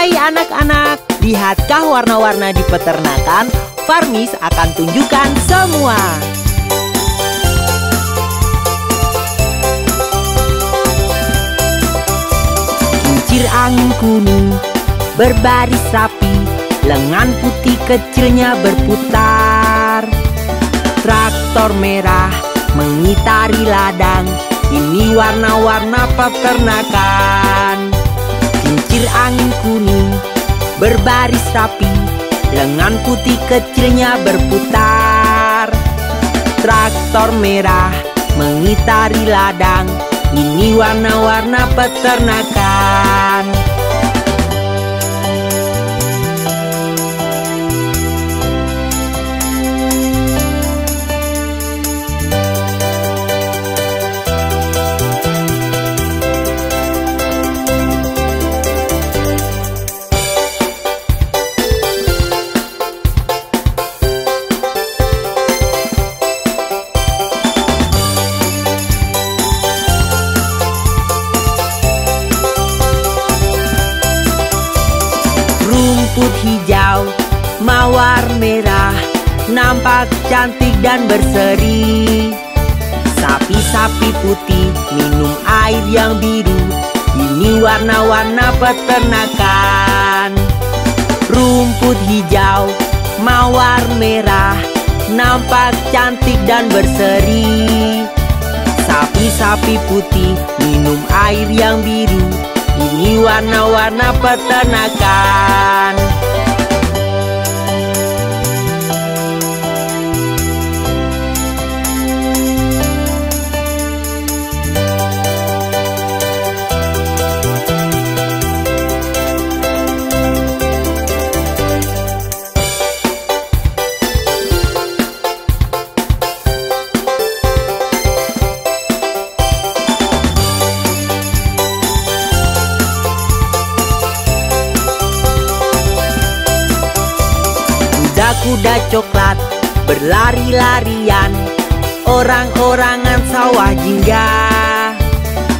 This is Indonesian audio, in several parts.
Hai anak-anak, lihatkah warna-warna di peternakan? Farmis akan tunjukkan semua. Kincir angin kuning berbaris rapi, lengan putih kecilnya berputar. Traktor merah mengitari ladang, ini warna-warna peternakan. Kincir angin kuning berbaris rapi, lengan putih kecilnya berputar. Traktor merah mengitari ladang, ini warna-warna peternakan. Rumput hijau, mawar merah, nampak cantik dan berseri. Sapi-sapi putih minum air yang biru, ini warna-warna peternakan. Rumput hijau, mawar merah, nampak cantik dan berseri. Sapi-sapi putih minum air yang biru, ini warna-warna peternakan. Kuda coklat berlari-larian, orang-orangan sawah jingga.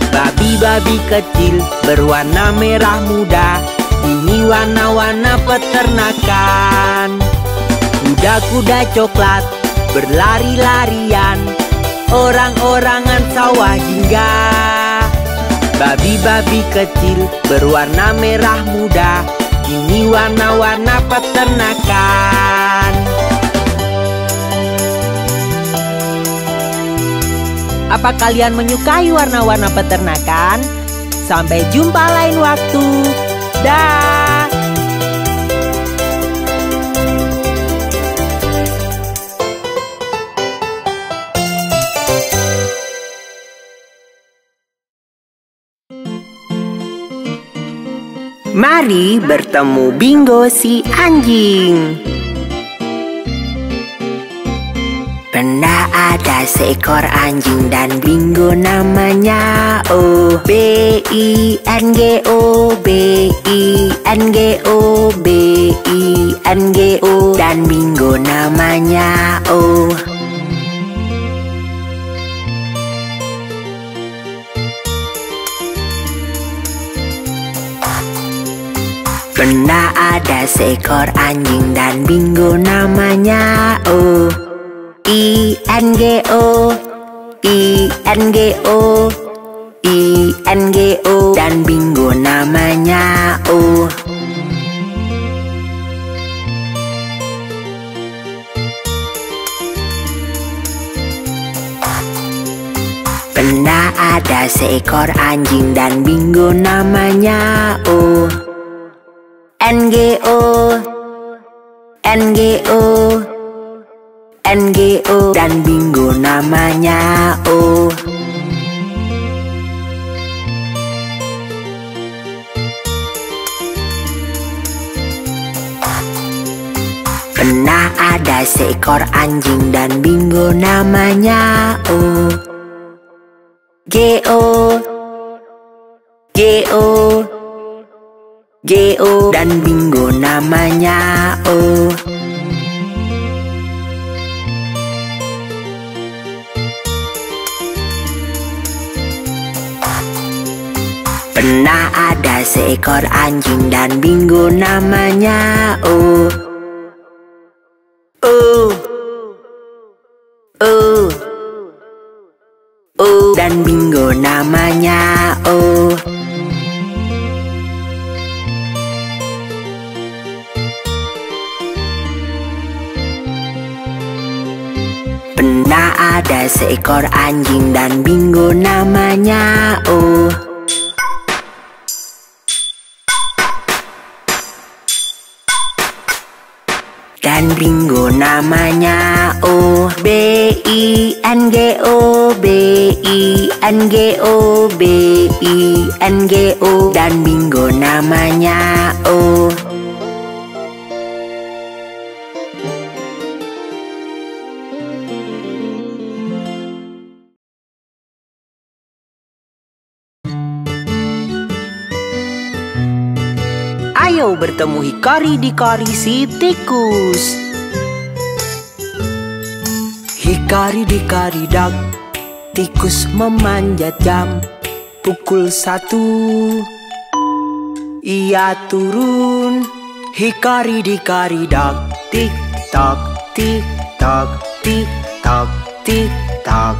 Babi-babi kecil berwarna merah muda, ini warna-warna peternakan. Kuda-kuda coklat berlari-larian, orang-orangan sawah jingga. Babi-babi kecil berwarna merah muda, ini warna-warna peternakan. Apa kalian menyukai warna-warna peternakan? Sampai jumpa lain waktu. Dah. Mari bertemu Bingo si anjing. Pernah ada seekor anjing dan Bingo namanya. O B-I-N-G-O, B-I-N-G-O, B-I-N-G-O, dan Bingo namanya. O Pernah ada seekor anjing dan Bingo namanya. O I-N-G-O, I-N-G-O, I-N-G-O, dan Bingo namanya. O Pernah ada seekor anjing dan Bingo namanya. O N-G-O, N-G-O, N-G-O, dan Bingo namanya. O Pernah ada seekor anjing dan Bingo namanya. O G-O, G-O, G-O, dan Bingo namanya. O Pernah ada seekor anjing dan Bingo namanya. Oh, oh, oh, oh, dan Bingo namanya. Oh, pernah ada seekor anjing dan Bingo namanya. Oh, dan Bingo namanya. Oh, B-I-N-G-O, B-I-N-G-O, B-I-N-G-O, dan Bingo namanya. Oh, ayo bertemu Hikari-dikari si tikus. Hikari-dikari dak, tikus memanjat jam. Pukul 1 ia turun. Hikari-dikari dak, tik tak, tik tak, tik tak, tik tak.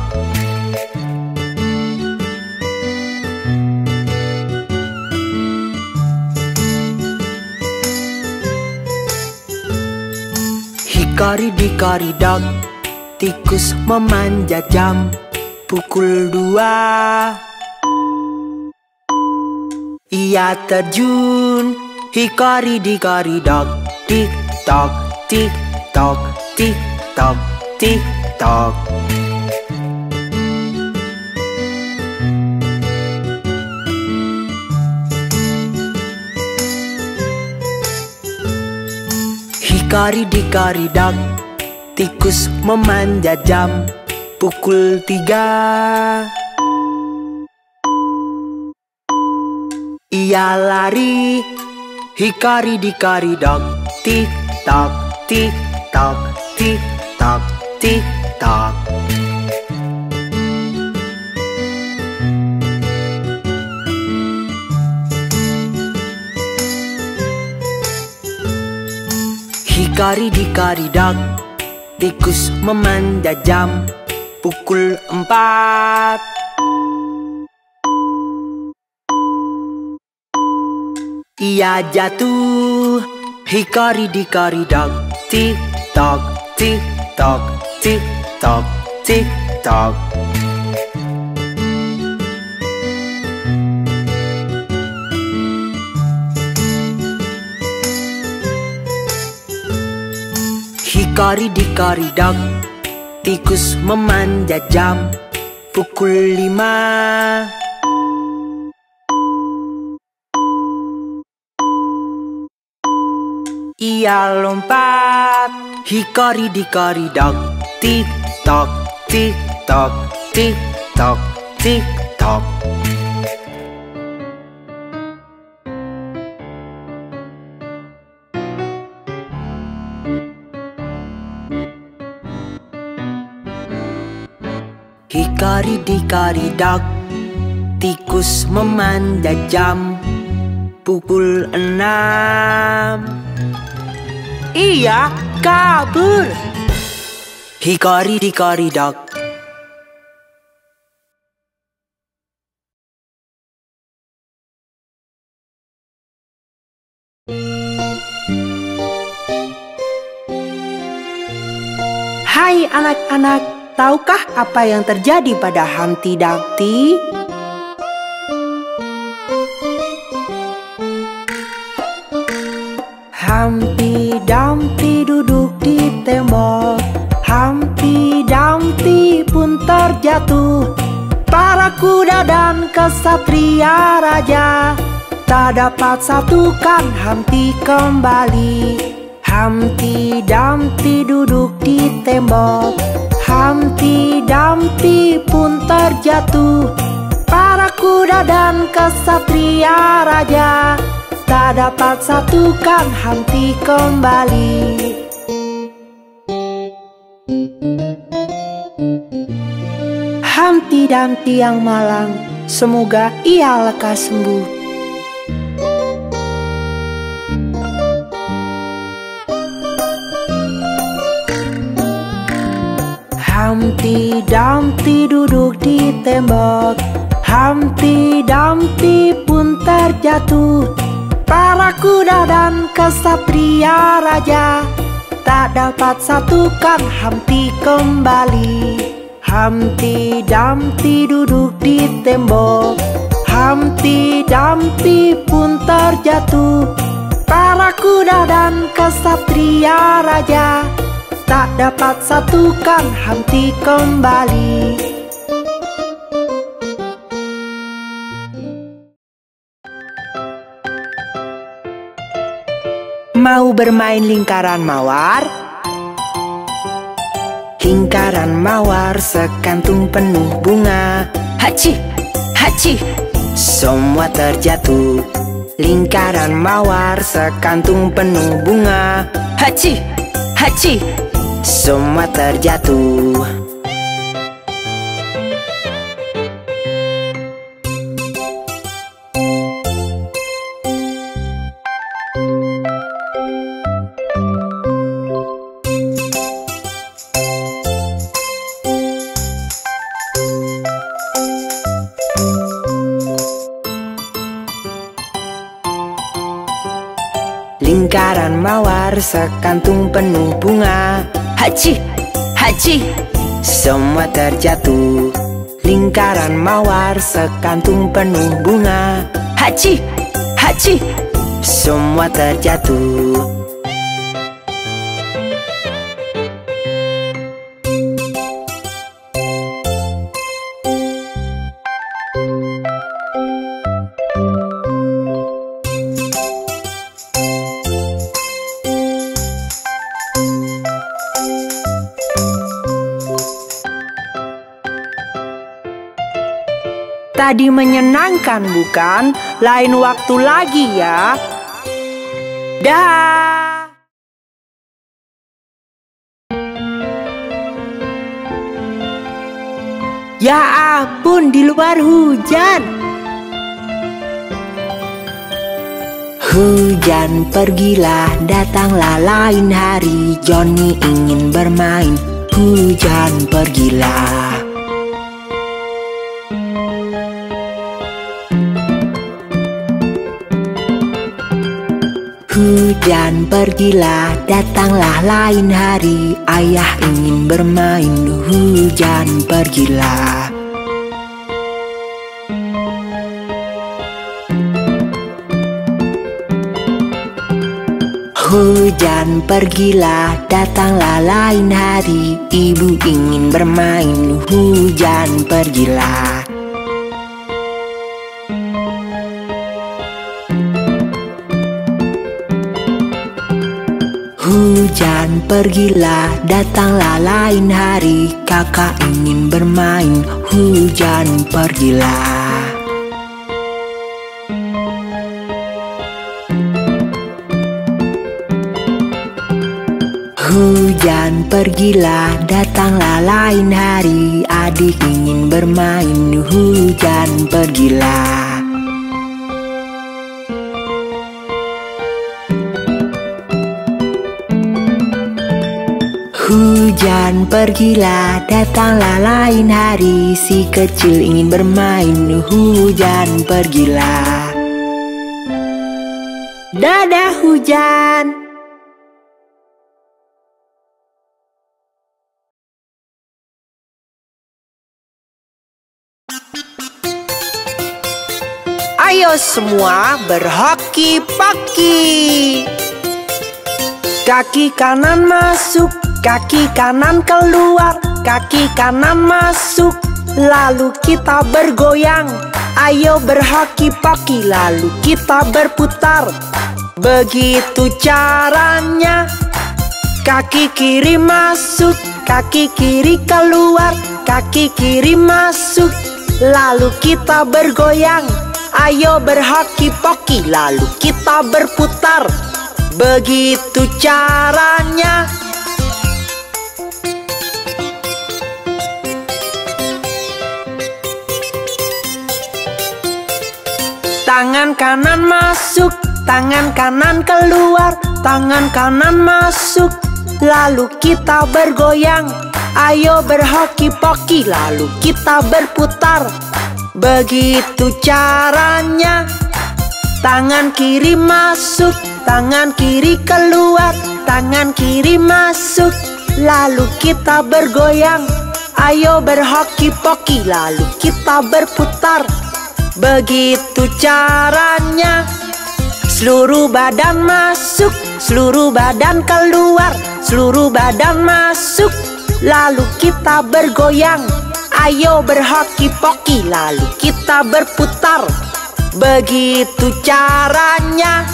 Hikari-dikari dak, tikus memanjat jam. Pukul 2 ia terjun. Hikari-dikari dak, tik tak, tik tak, tik tak, tik tak. Hikari-dikari dak, tikus memanjat jam. Pukul 3 ia lari. Hikari-dikari dak, tik tak, tik tak, tik tak, tik tak. Hikari-dikari dak, tikus memanjat jam. Pukul 4 ia jatuh. Hikari-dikari dak, tik tak, tik tak, tik tak, tik tak. Hikari-dikari dak, tikus memanjat jam. Pukul 5 ia lompat. Hikari-dikari dak, tik tak, tik tak, tik tak, tik tak. Hikari-dikari dak, tikus memanjat jam. Pukul 6 ia kabur. Hikari-dikari dak. Hai anak-anak, tahukah apa yang terjadi pada Humpty Dumpty? Humpty Dumpty duduk di tembok. Humpty Dumpty pun terjatuh. Para kuda dan kesatria raja tak dapat satukan Humpty kembali. Humpty Dumpty duduk di tembok. Humpty Dumpty pun terjatuh. Para kuda dan kesatria raja tak dapat satukan Humpty kembali. Humpty Dumpty yang malang Semoga ia lekas sembuh. Humpty Dumpty duduk di tembok. Humpty Dumpty pun terjatuh. Para kuda dan kesatria raja tak dapat satukan Humpty kembali. Humpty Dumpty duduk di tembok. Humpty Dumpty pun terjatuh. Para kuda dan kesatria raja tak dapat satukan Humpty kembali. Mau bermain lingkaran mawar? Lingkaran mawar sekantung penuh bunga. Hachi, hachi, semua terjatuh. Lingkaran mawar sekantung penuh bunga. Hachi, hachi, semua terjatuh. Lingkaran mawar sekantung penuh bunga. Hachi, hachi, semua terjatuh. Lingkaran mawar sekantung penuh bunga. Hachi, hachi, semua terjatuh. Tadi menyenangkan bukan? Lain waktu lagi ya. Dah. Ya ampun, di luar hujan. Hujan pergilah, datanglah lain hari. Johnny ingin bermain. Hujan pergilah. Hujan pergilah, datanglah lain hari. Ayah ingin bermain. Hujan pergilah. Hujan pergilah, datanglah lain hari. Ibu ingin bermain. Hujan pergilah. Hujan pergilah, datanglah lain hari. Kakak ingin bermain. Hujan pergilah. Hujan pergilah, datanglah lain hari. Adik ingin bermain. Hujan pergilah. Hujan pergilah, datanglah lain hari. Si kecil ingin bermain. Hujan pergilah. Dadah hujan. Ayo semua berhoki-poki. Kaki kanan masuk, kaki kanan keluar, kaki kanan masuk, lalu kita bergoyang. Ayo berhoki-poki, lalu kita berputar. Begitu caranya. Kaki kiri masuk, kaki kiri keluar, kaki kiri masuk, lalu kita bergoyang. Ayo berhoki-poki, lalu kita berputar. Begitu caranya. Tangan kanan masuk, tangan kanan keluar, tangan kanan masuk. Lalu kita bergoyang, ayo berhoki-poki, lalu kita berputar. Begitu caranya. Tangan kiri masuk, tangan kiri keluar, tangan kiri masuk. Lalu kita bergoyang, ayo berhoki-poki, lalu kita berputar. Begitu caranya. Seluruh badan masuk, seluruh badan keluar, seluruh badan masuk. Lalu kita bergoyang, ayo berhoki-poki, lalu kita berputar. Begitu caranya.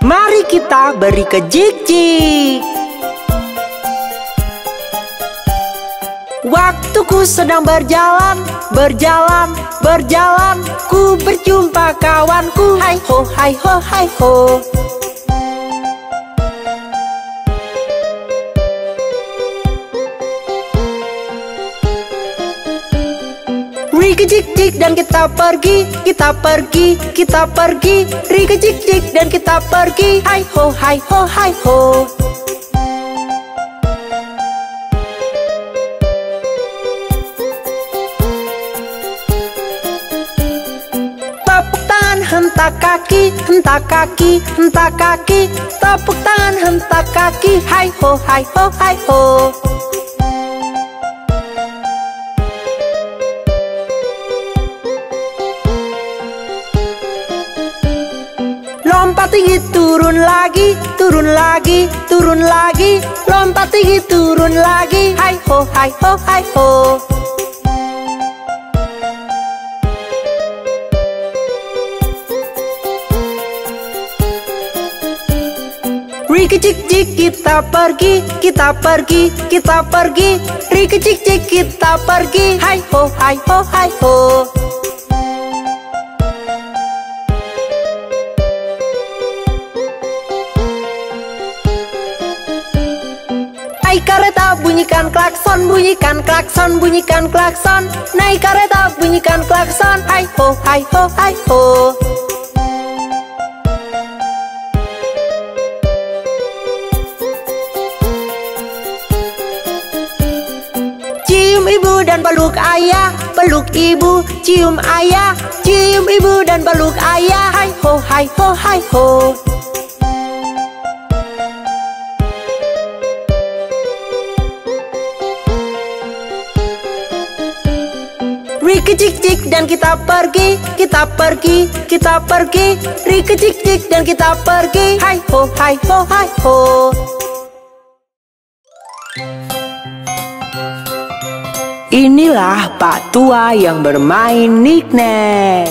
Mari kita beri kejik-jik. Waktuku sedang berjalan, berjalan, berjalan. Ku berjumpa kawanku, hai ho, hai ho, hai ho. Rikejik-jik dan kita pergi, kita pergi, kita pergi. Rikejik-jik dan kita pergi, hai ho, hai ho, hai ho. Hentak kaki, hentak kaki, hentak kaki. Tepuk tangan, hentak kaki, hai ho, hai ho, hai ho. Lompat tinggi, turun lagi, turun lagi, turun lagi. Lompat tinggi, turun lagi, hai ho, hai ho, hai ho. Rikejik-jik kita pergi, kita pergi, kita pergi. Rikejik-jik kita pergi, hai ho, hai ho, hai ho. Naik kereta bunyikan klakson, bunyikan klakson, bunyikan klakson. Naik kereta bunyikan klakson, hai ho, hai ho, hai ho. Cium ibu dan peluk ayah, peluk ibu, cium ayah. Cium ibu dan peluk ayah, hai ho, hai ho, hai ho. Rikejik-jik dan kita pergi, kita pergi, kita pergi. Rikejik-jik dan kita pergi, hai ho, hai ho, hai ho. Inilah Pak Tua yang bermain niknek.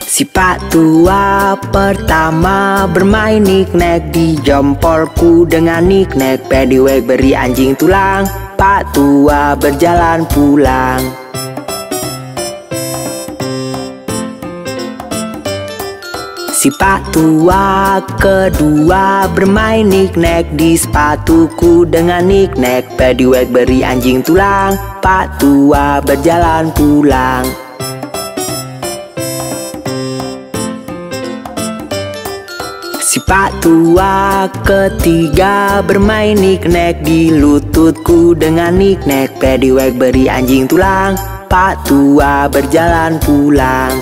Si Pak Tua pertama bermain niknek. Di jempolku dengan niknek, Paddywhack beri anjing tulang. Pak Tua berjalan pulang. Si Pak Tua kedua bermain niknek. Di sepatuku dengan niknek, Paddywhack beri anjing tulang. Pak Tua berjalan pulang. Si Pak Tua ketiga bermain niknek. Di lututku dengan niknek, Paddywhack beri anjing tulang. Pak Tua berjalan pulang.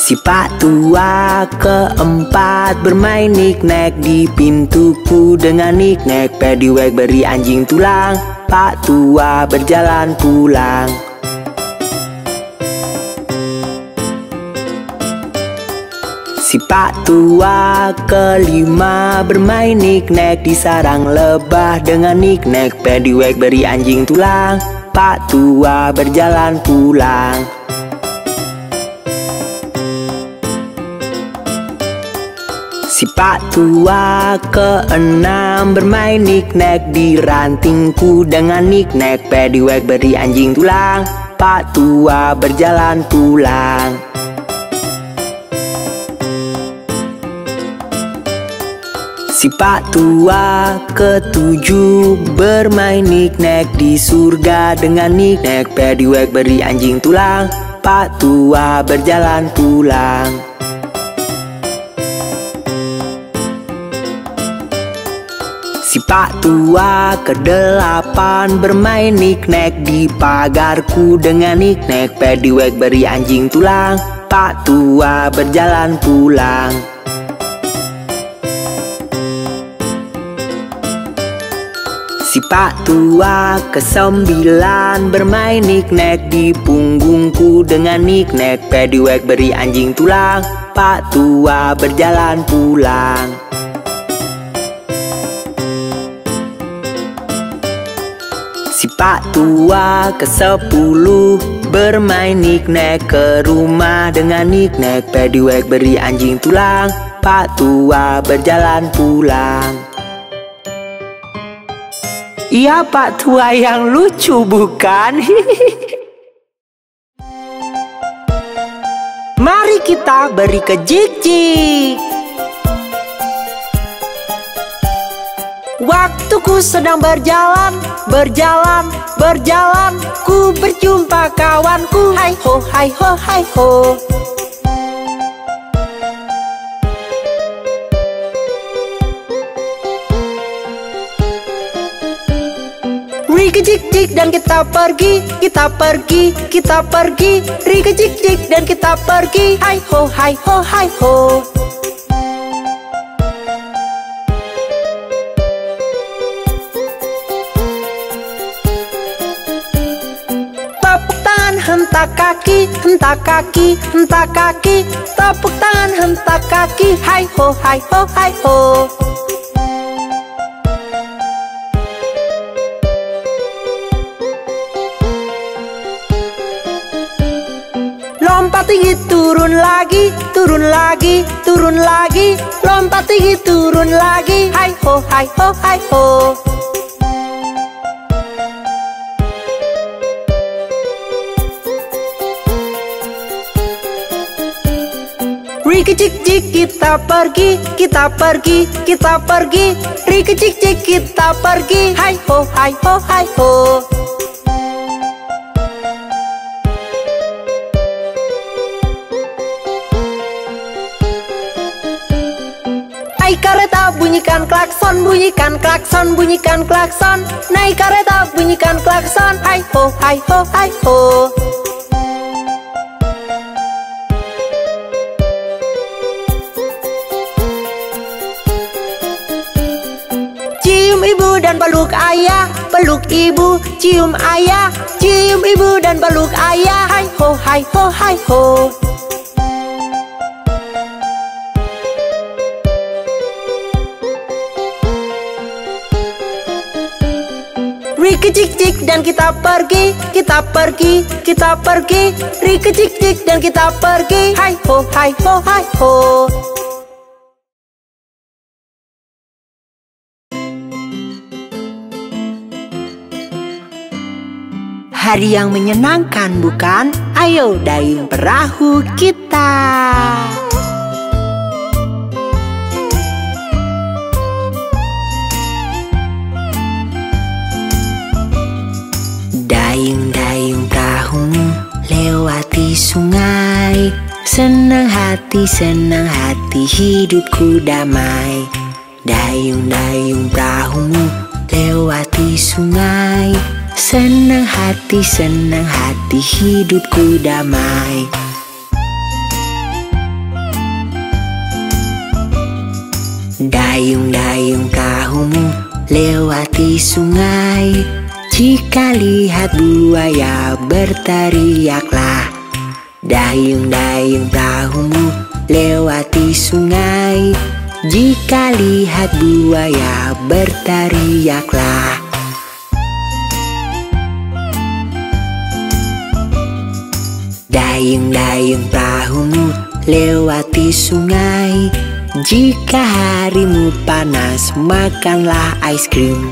Si Pak Tua keempat bermain niknek. Di pintuku dengan niknek, Paddywhack beri anjing tulang. Pak Tua berjalan pulang. Si Pak Tua kelima bermain niknek. Di sarang lebah dengan niknek, Paddywhack beri anjing tulang. Pak Tua berjalan pulang. Si Pak Tua keenam bermain niknek. Di rantingku dengan niknek, Paddywhack beri anjing tulang. Pak tua berjalan pulang. Si Pak tua ketujuh bermain niknek di surga dengan niknek Paddywhack beri anjing tulang. Pak tua berjalan pulang. Si Pak tua kedelapan bermain niknek di pagarku dengan niknek Paddywhack beri anjing tulang. Pak tua berjalan pulang. Si Pak tua kesembilan bermain niknek di punggungku dengan niknek Paddywhack beri anjing tulang. Pak tua berjalan pulang. Si Pak tua ke-10 bermain niknek ke rumah dengan niknek Paddywhack beri anjing tulang. Pak tua berjalan pulang. Iya, Pak tua yang lucu bukan? Mari kita beri ke Jik-Jik. Waktuku sedang berjalan, berjalan, berjalan. Ku berjumpa kawanku. Hai ho, hai ho, hai ho. Rika Jik-Jik dan kita pergi, kita pergi, kita pergi. Rika Jik-Jik dan kita pergi. Hai ho, hai ho, hai ho. Tepuk tangan, hentak kaki, hentak kaki, hentak kaki. Tepuk tangan, hentak kaki. Hai ho, hai ho, hai ho. Lompat tinggi, turun lagi, turun lagi, turun lagi. Lompat tinggi, turun lagi. Hai ho, hai ho, hai ho. Rika Jik-Jik kita pergi, kita pergi, kita pergi. Rika Jik-Jik kita pergi. Hai ho, hai ho, hai ho. Naik kereta bunyikan klakson, bunyikan klakson, bunyikan klakson. Naik kereta bunyikan klakson. Hai ho, hai ho, hai ho. Cium ibu dan peluk ayah, peluk ibu, cium ayah. Cium ibu dan peluk ayah. Hai ho, hai ho, hai ho. Rika Jik-Jik dan kita pergi, kita pergi, kita pergi. Rika Jik-Jik dan kita pergi. Hai ho, hai ho, hai ho. Hari yang menyenangkan bukan? Ayo dayung perahu kita. Dayung-dayung perahumu lewati sungai. Senang hati hidupku damai. Dayung-dayung perahumu lewati sungai. Senang hati hidupku damai. Dayung-dayung perahumu lewati sungai. Jika lihat buaya berteriaklah. Dayung-dayung perahumu lewati sungai. Jika lihat buaya berteriaklah. Dayung-dayung perahumu lewati sungai. Jika harimu panas, makanlah es krim.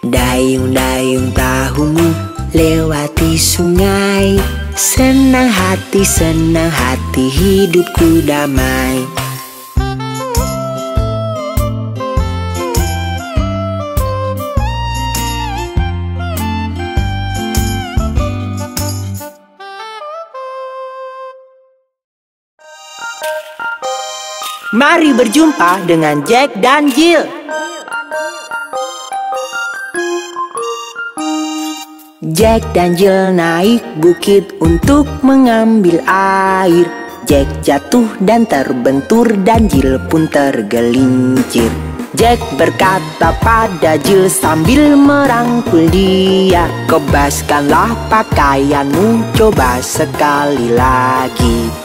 Dayung-dayung perahumu lewati sungai. Senang hati hidupku damai. Mari berjumpa dengan Jack dan Jill. Jack dan Jill naik bukit untuk mengambil air. Jack jatuh dan terbentur dan Jill pun tergelincir. Jack berkata pada Jill sambil merangkul dia, "Kebaskanlah pakaianmu, coba sekali lagi."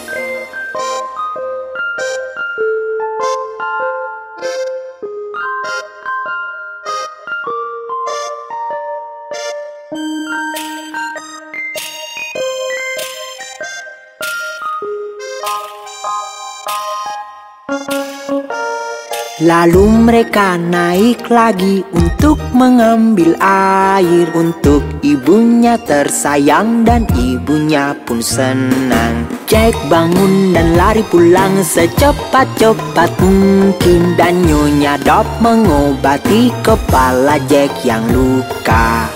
Lalu mereka naik lagi untuk mengambil air untuk ibunya tersayang dan ibunya pun senang. Jack bangun dan lari pulang secepat-cepat mungkin, dan Nyonya Dot mengobati kepala Jack yang luka.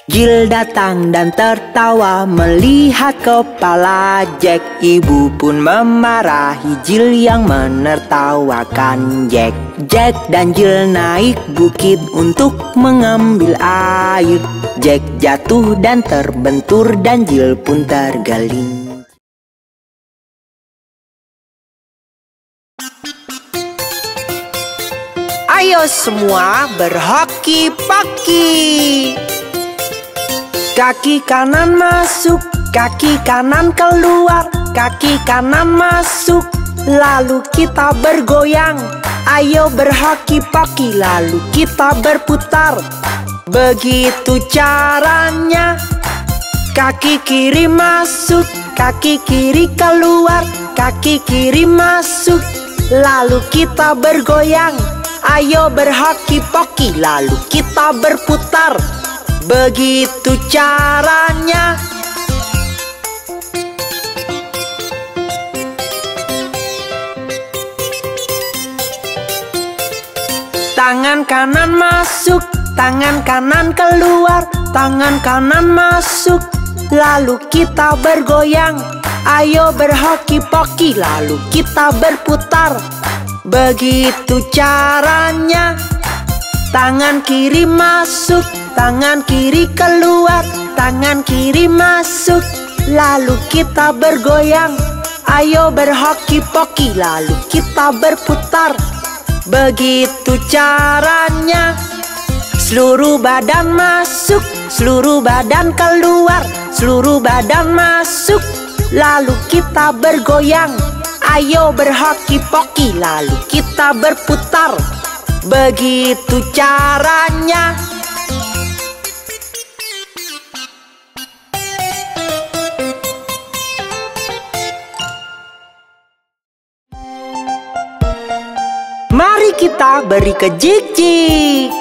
Jill datang dan tertawa melihat kepala Jack. Ibu pun memarahi Jill yang menertawakan Jack. Jack dan Jill naik bukit untuk mengambil air. Jack jatuh dan terbentur dan Jill pun tergeling. Ayo semua berhoki-poki. Kaki kanan masuk, kaki kanan keluar, kaki kanan masuk, lalu kita bergoyang. Ayo berhoki-poki, lalu kita berputar. Begitu caranya. Kaki kiri masuk, kaki kiri keluar, kaki kiri masuk, lalu kita bergoyang. Ayo berhoki-poki, lalu kita berputar. Begitu caranya. Tangan kanan masuk, tangan kanan keluar, tangan kanan masuk, lalu kita bergoyang. Ayo berhoki-poki, lalu kita berputar. Begitu caranya. Tangan kiri masuk, tangan kiri keluar, tangan kiri masuk, lalu kita bergoyang. Ayo berhoki-poki, lalu kita berputar. Begitu caranya. Seluruh badan masuk, seluruh badan keluar, seluruh badan masuk, lalu kita bergoyang. Ayo berhoki-poki, lalu kita berputar. Begitu caranya. Mari kita beri kejik-jik.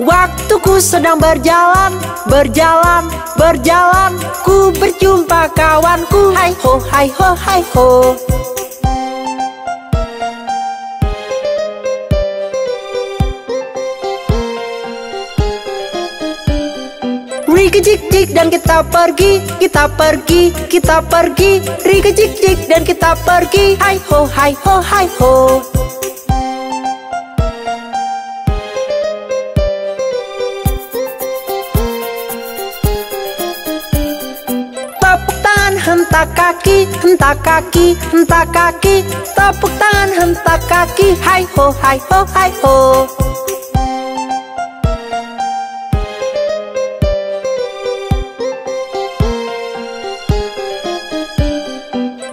Waktuku sedang berjalan, berjalan, berjalan. Ku berjumpa kawanku. Hai ho, hai ho, hai ho. Rikejik-jik dan kita pergi, kita pergi, kita pergi. Rikejik-jik dan kita pergi. Hai ho, hai ho, hai ho. Tepuk tangan, hentak kaki, hentak kaki, hentak kaki. Tepuk tangan, hentak kaki. Hai ho, hai ho, hai ho.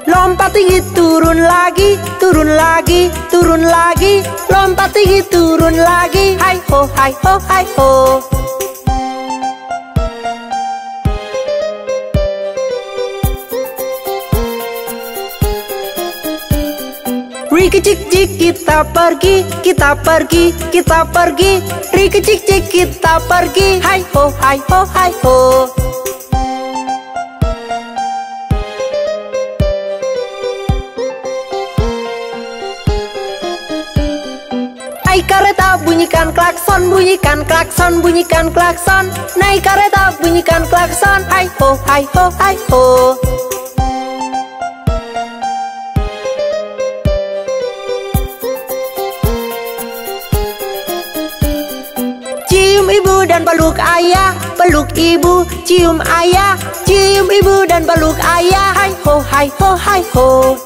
Lompat tinggi turun lagi, turun lagi, turun lagi. Lompat tinggi, turun lagi. Hai ho, hai ho, hai ho. Rikicik cik kita pergi, kita pergi, kita pergi. Rikicik cik kita pergi. Hai ho, hai ho, hai ho. Naik kereta bunyikan klakson, bunyikan klakson, bunyikan klakson. Naik kereta bunyikan klakson. Hai ho, hai ho, hai ho. Cium ibu dan peluk ayah, peluk ibu, cium ayah. Cium ibu dan peluk ayah. Hai ho, hai ho, hai ho.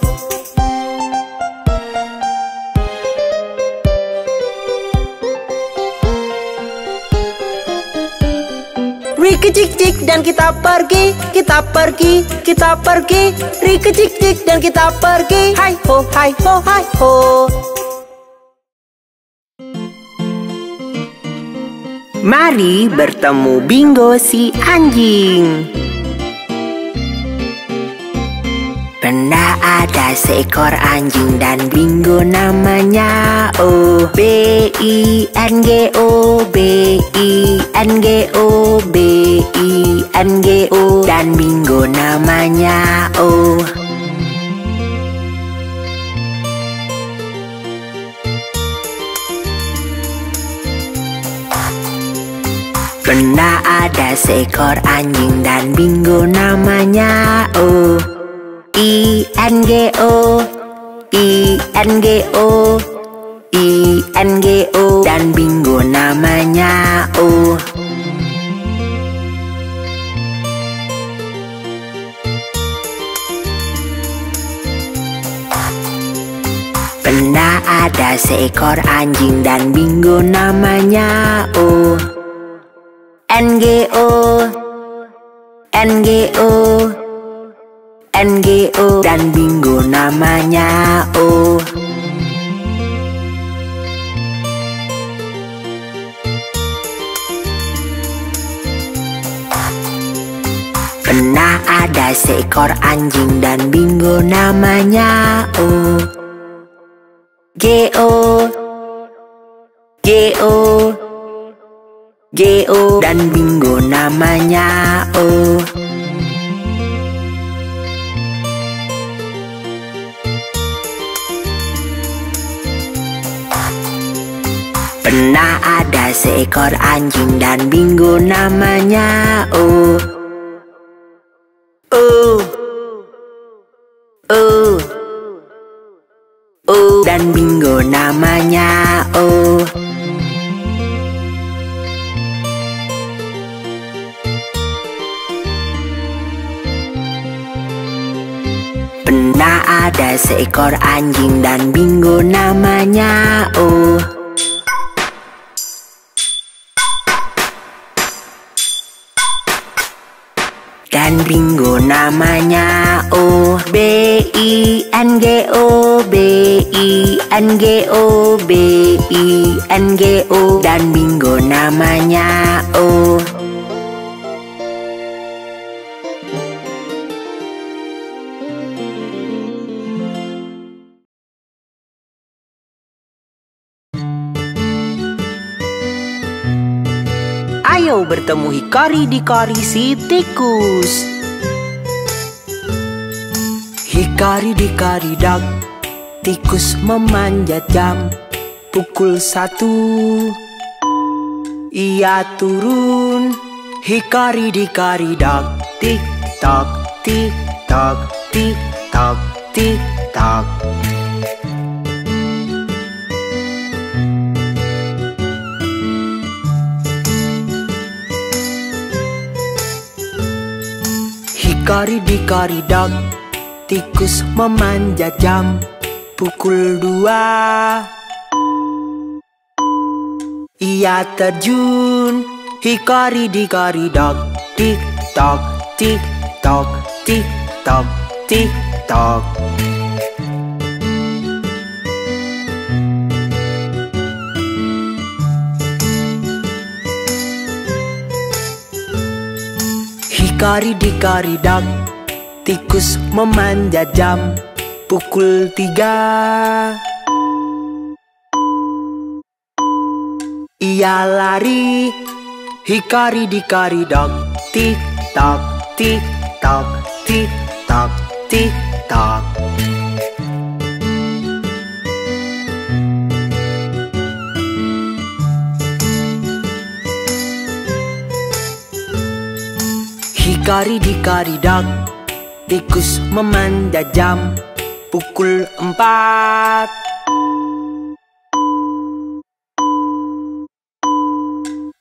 Rikicik cik dan kita pergi, kita pergi, kita pergi. Rikicik cik dan kita pergi. Hai ho, hai ho, hai ho. Mari bertemu Bingo si anjing. Pernah ada seekor anjing dan Bingo namanya. O B-I-N-G-O, B-I-N-G-O, B-I-N-G-O. Dan Bingo namanya O. Pernah ada seekor anjing dan Bingo namanya O I-N-G-O, I-N-G-O, I-N-G-O. Dan Bingo namanya O. Pernah ada seekor anjing dan Bingo namanya O N-G-O, N-G-O, N-G-O. Dan Bingo namanya O. Pernah ada seekor anjing dan Bingo namanya O G-O, G-O, G-O. Dan Bingo namanya O. Pernah ada seekor anjing dan Bingo namanya O O O O. Dan Bingo namanya O. Pernah ada seekor anjing dan Bingo namanya O Dan Bingo namanya O. B-I-N-G-O, B-I-N-G-O, B-I-N-G-O. Dan Bingo namanya O. Ayo bertemu Hikari-dikari si tikus. Hikari-dikari dak, tikus memanjat jam. Pukul 1 ia turun. Hikari-dikari dak, tik tak, tik tak, tik tak, tik tak. Hikari-dikari dak, tikus memanjat jam. Pukul 2 ia terjun. Hikari-dikari dak, tik tak, tik tak, tik tak, tik tak. Hikari-dikari-dak, tikus memanjat jam. Pukul 3. Ia lari. Hikari-dikari-dak, tik-tak, tik-tak, tik-tak, tik-tak. Hikari-dikari-dak, tikus memanjat jam. Pukul 4.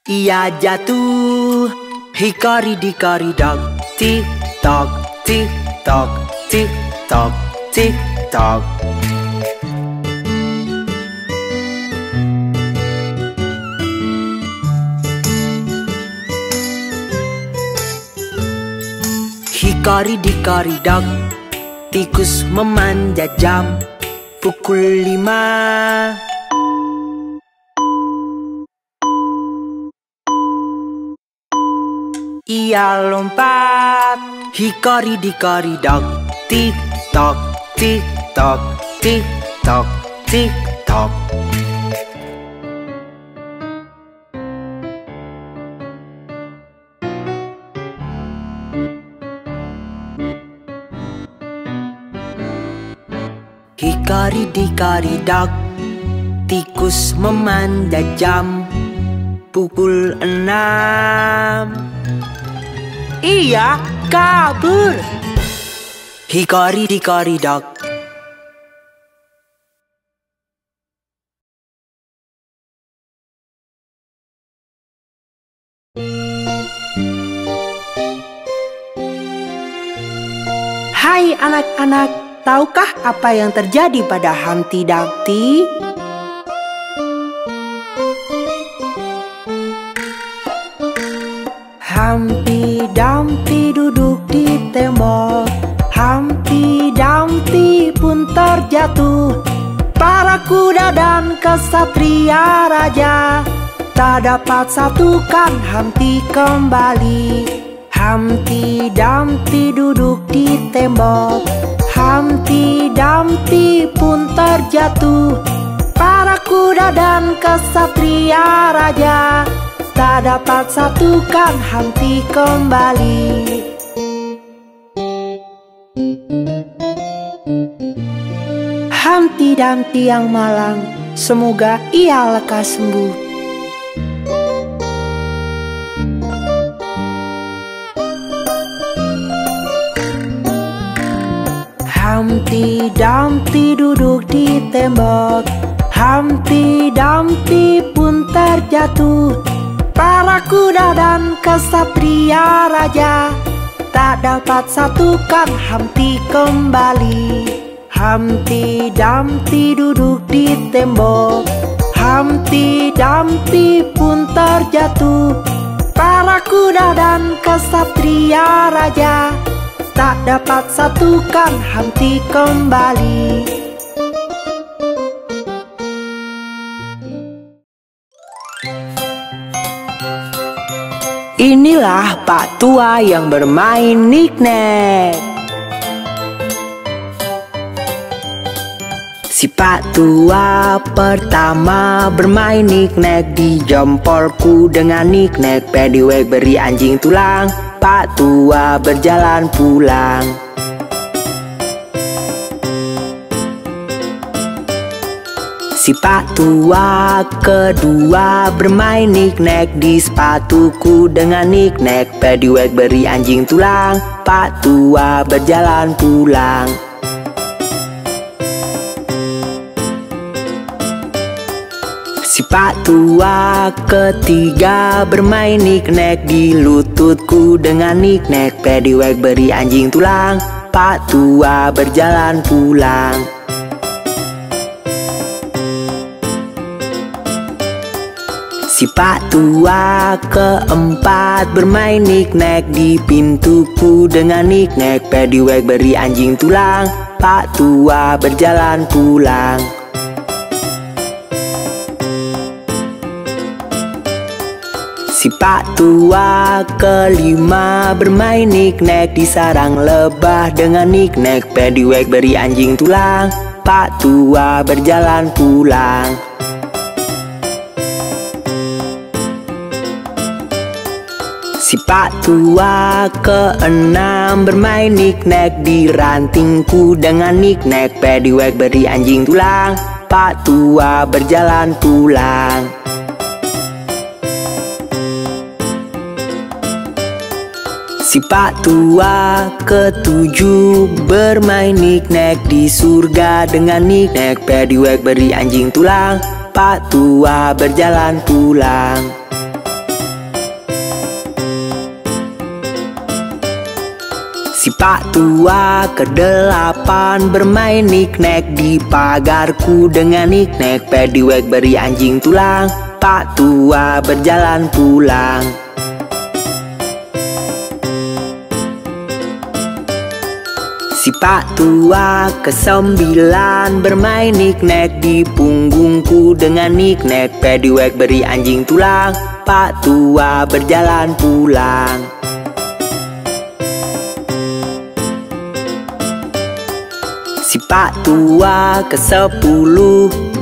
Ia jatuh. Hikari-dikari-dak, tik-tak, tik-tak, tik-tak, tik-tak. Hikari-dikari-dak, tikus memanjat jam. Pukul 5. Ia lompat. Hikari-dikari-dak, tik-tak, tik-tak, tik-tak, tik-tak. Hikari-dikari-dak, tikus memanjat jam. Pukul 6. Ia kabur. Hikari-dikari-dak. Hai anak-anak, tahukah apa yang terjadi pada Humpty Dumpty? Humpty Dumpty duduk di tembok. Humpty Dumpty pun terjatuh. Para kuda dan kesatria raja tak dapat satukan Humpty kembali. Humpty Dumpty duduk di tembok. Humpty Dumpty pun terjatuh. Para kuda dan kesatria raja tak dapat satukan Humpty kembali. Humpty Dumpty yang malang, semoga ia lekas sembuh. Humpty Dumpty duduk di tembok. Humpty Dumpty pun terjatuh. Para kuda dan kesatria raja tak dapat satukan Humpty kembali. Humpty Dumpty duduk di tembok. Humpty Dumpty pun terjatuh. Para kuda dan kesatria raja tak dapat satukan Humpty kembali. Inilah Pak Tua yang bermain knik-knak. Si Pak Tua pertama bermain knik-knak di jempolku dengan knik-knak Paddywhack beri anjing tulang. Pak Tua berjalan pulang. Si Pak Tua kedua bermain knik-knak di sepatuku dengan knik-knak Paddywhack beri anjing tulang. Pak Tua berjalan pulang. Si Pak Tua ketiga bermain knik-knak di lututku dengan knik-knak Paddywhack beri anjing tulang. Pak Tua berjalan pulang. Si Pak Tua keempat bermain knik-knak di pintuku dengan knik-knak Paddywhack beri anjing tulang. Pak Tua berjalan pulang. Si Si pak tua kelima bermain niknek di sarang lebah dengan niknek pedywag beri anjing tulang. Pak tua berjalan pulang. Si pak tua keenam bermain niknek di rantingku dengan niknek pedywag beri anjing tulang. Pak tua berjalan pulang. Si pak tua ketujuh bermain niknek di surga dengan niknek pedywag beri anjing tulang. Pak tua berjalan pulang. Si pak tua kedelapan bermain niknek di pagarku dengan niknek pedywag beri anjing tulang. Pak tua berjalan pulang. Si pak tua kesembilan bermain niknek di punggungku dengan niknek pedywag beri anjing tulang. Pak tua berjalan pulang. Si pak tua ke-10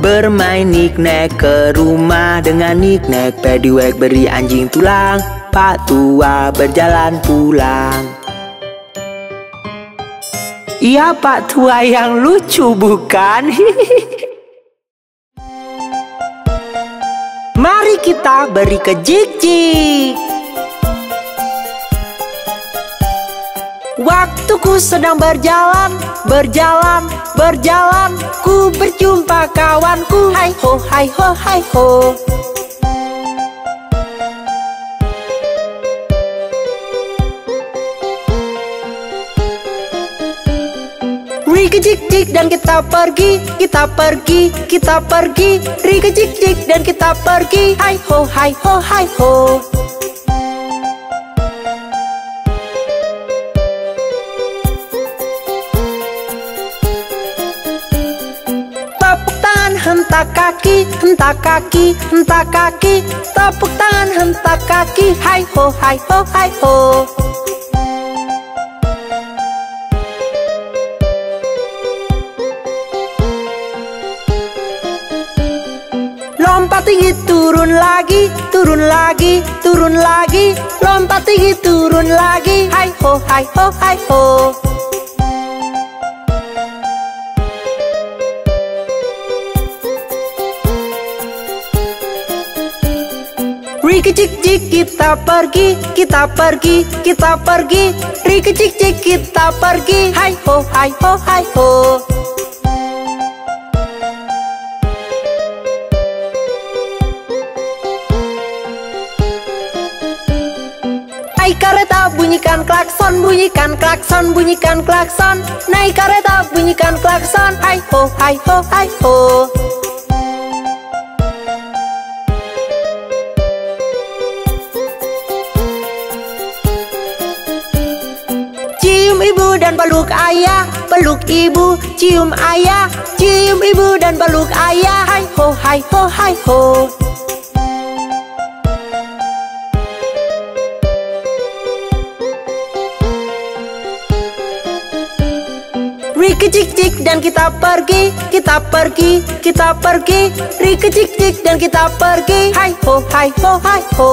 bermain niknek ke rumah dengan niknek pedywag beri anjing tulang. Pak tua berjalan pulang. Iya pak tua yang lucu bukan? Mari kita beri ke Jik-Jik. Waktuku sedang berjalan, berjalan, berjalan. Ku berjumpa kawanku. Hai ho, hai ho, hai ho. Jik-Jik dan kita pergi, kita pergi, kita pergi. Jik-Jik dan kita pergi. Hai ho, hai ho, hai ho. Tepuk tangan, hentak kaki, hentak kaki, hentak kaki. Tepuk tangan, hentak kaki. Hai ho, hai ho, hai ho. Lompat tinggi, turun lagi, turun lagi, turun lagi. Lompat tinggi, turun lagi. Hai ho, hai ho, hai ho. Jik-Jik kita pergi, kita pergi, kita pergi. Jik-Jik kita pergi. Hai ho, hai ho, hai ho. Naik kereta bunyikan klakson, bunyikan klakson, bunyikan klakson. Naik kereta bunyikan klakson. Hai ho, hai ho, hai ho. Cium ibu dan peluk ayah, peluk ibu, cium ayah. Cium ibu dan peluk ayah. Hai ho, hai ho, hai ho. Jik-Jik dan kita pergi, kita pergi, kita pergi. Jik-Jik dan kita pergi. Hai ho, hai ho, hai ho.